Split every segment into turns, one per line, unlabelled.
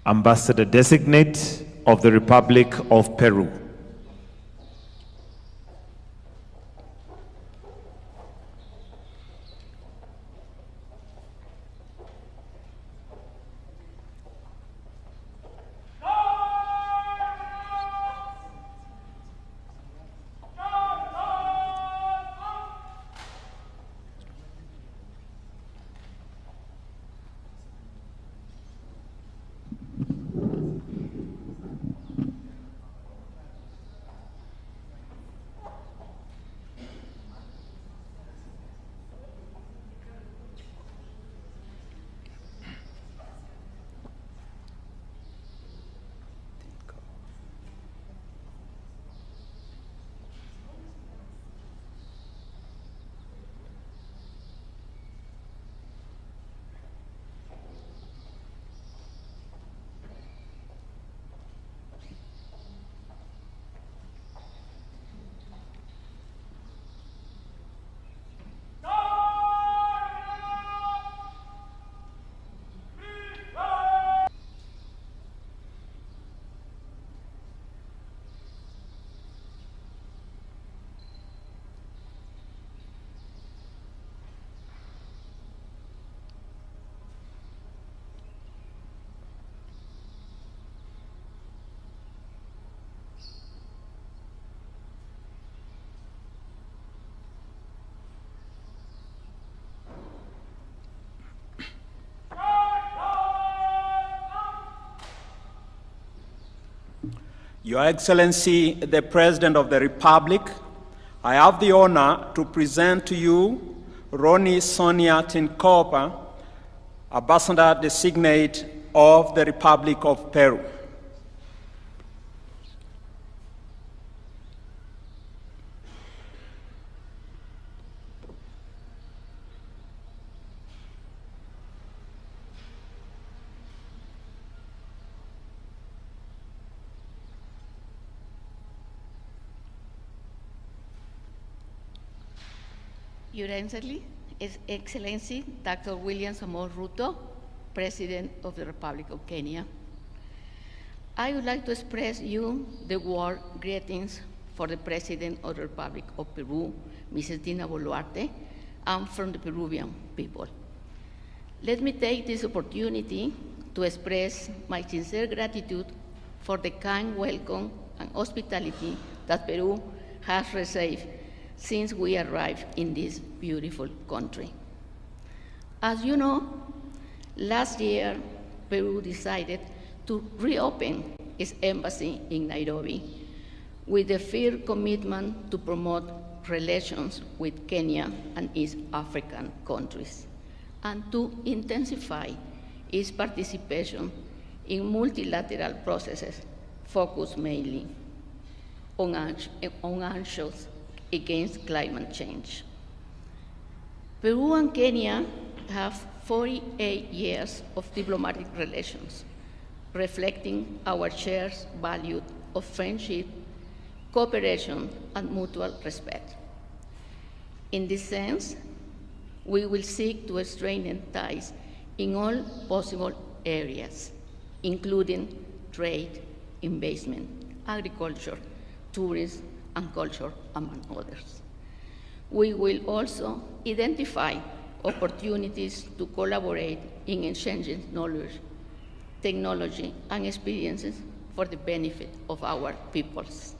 Ambassador Designate of the Republic of Peru.
Your Excellency, the President of the Republic, I have the honor to present to you Ronnie Sonia Tinkopa, Ambassador Designate of the Republic of Peru.
Your Excellency, Dr. William Samoei Ruto, President of the Republic of Kenya. I would like to express you the warm greetings for the President of the Republic of Peru, Mrs. Dina Boluarte, and from the Peruvian people. Let me take this opportunity to express my sincere gratitude for the kind welcome and hospitality that Peru has received since we arrived in this beautiful country. As you know, last year, Peru decided to reopen its embassy in Nairobi with a firm commitment to promote relations with Kenya and East African countries, and to intensify its participation in multilateral processes focused mainly on actions against climate change. Peru and Kenya have 48 years of diplomatic relations, reflecting our shared value of friendship, cooperation, and mutual respect. In this sense, we will seek to strengthen ties in all possible areas, including trade, investment, agriculture, tourism, and culture, among others. We will also identify opportunities to collaborate in exchanging knowledge, technology, and experiences for the benefit of our peoples.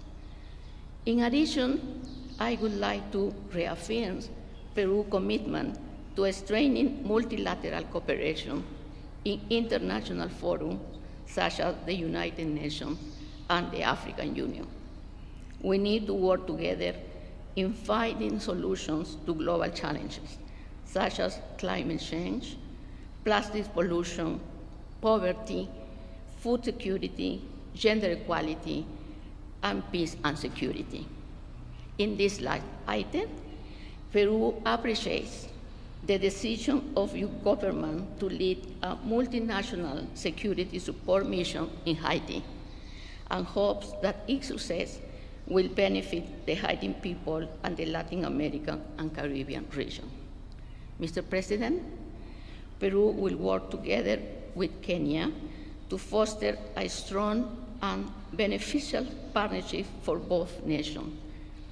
In addition, I would like to reaffirm Peru's commitment to strengthening multilateral cooperation in international forums such as the United Nations and the African Union. We need to work together in finding solutions to global challenges, such as climate change, plastic pollution, poverty, food security, gender equality, and peace and security. In this last item, Peru appreciates the decision of your government to lead a multinational security support mission in Haiti, and hopes that its success will benefit the Haitian people and the Latin American and Caribbean region. Mr. President, Peru will work together with Kenya to foster a strong and beneficial partnership for both nations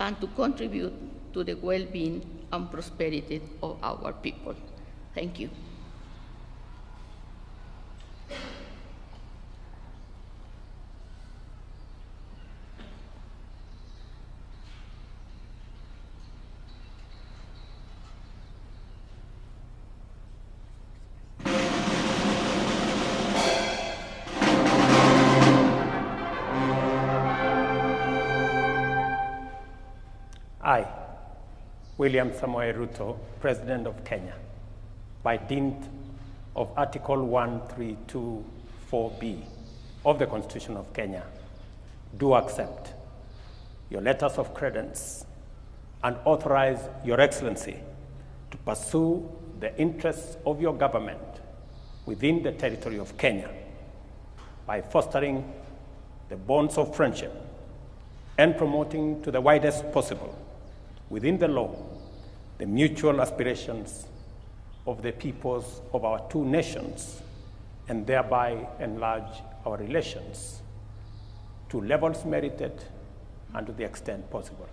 and to contribute to the well-being and prosperity of our people. Thank you.
I, William Samoei Ruto, President of Kenya, by dint of Article 1324B of the Constitution of Kenya, do accept your letters of credence and authorize Your Excellency to pursue the interests of your government within the territory of Kenya by fostering the bonds of friendship and promoting to the widest possible within the law the mutual aspirations of the peoples of our two nations, and thereby enlarge our relations to levels merited and to the extent possible.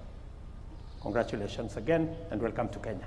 Congratulations again, and welcome to Kenya.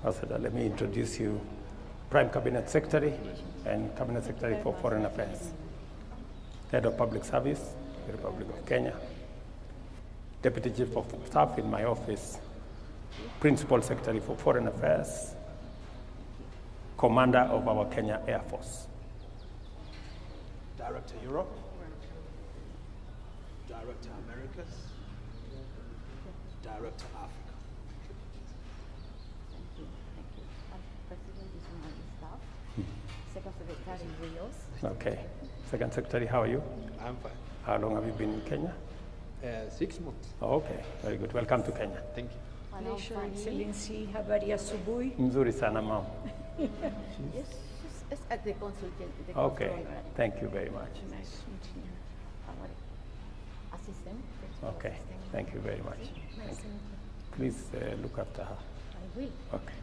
Ambassador, let me introduce you, Prime Cabinet Secretary and Cabinet Secretary for Foreign Affairs, Head of Public Service, the Republic of Kenya, Deputy Chief of Staff in my office, Principal Secretary for Foreign Affairs, Commander of our Kenya Air Force.
Director Europe, Director Americas, Director Africa.
President is on my staff. Second Secretary Rios.
Okay. Second Secretary, how are you?
I'm fine.
How long have you been in Kenya?
6 months.
Oh, okay, very good. Welcome to Kenya.
Thank you.
Pleasure, Excellency. Habari ya asubuhi.
Mzuri sana, ma'am.
Yes, she's at the consultant.
Okay, thank you very much.
Nice meeting you. Our assistant.
Okay, thank you very much.
Nice
Thank
to
you.
meet you.
Please look after her.
I will.
Okay.